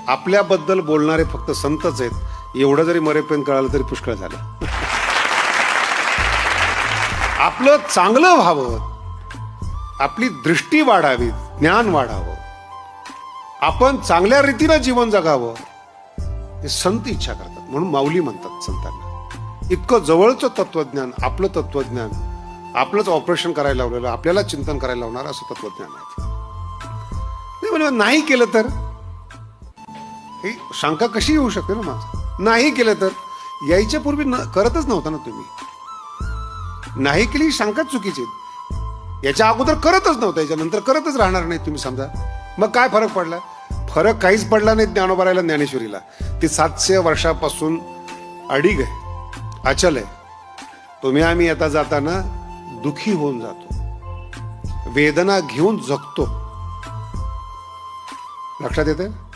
आपल्याबद्दल बोलणारे फक्त संतच आहेत, एवढं जरी मरेपर्यंत कळालं तरी पुष्कळ झालं. आपलं चांगलं व्हावं, आपली दृष्टी वाढावी, ज्ञान वाढावं, आपण चांगल्या रीतीनं जीवन जगावं, हे संत इच्छा करतात. म्हणून माऊली म्हणतात संतांना. इतकं जवळचं तत्वज्ञान, आपलं तत्वज्ञान, आपलंच ऑपरेशन करायला लावलेलं, आपल्याला चिंतन करायला लावणार असं तत्वज्ञान आहे. नाही केलं तर ही शंका कशी येऊ शकते ना माझं. नाही केलं तर यायच्या पूर्वी करतच नव्हता ना तुम्ही. नाही केली शंकाच चुकीची. याच्या अगोदर करतच नव्हता, याच्यानंतर करतच राहणार नाही तुम्ही समजा. मग काय फरक पडला? फरक काहीच पडला नाही ज्ञानोबारायला, ज्ञानेश्वरीला. ती 700 वर्षापासून अडीग आहे, अचल आहे. तुम्ही आम्ही आता जाताना दुखी होऊन जातो, वेदना घेऊन जगतो. लक्षात येते?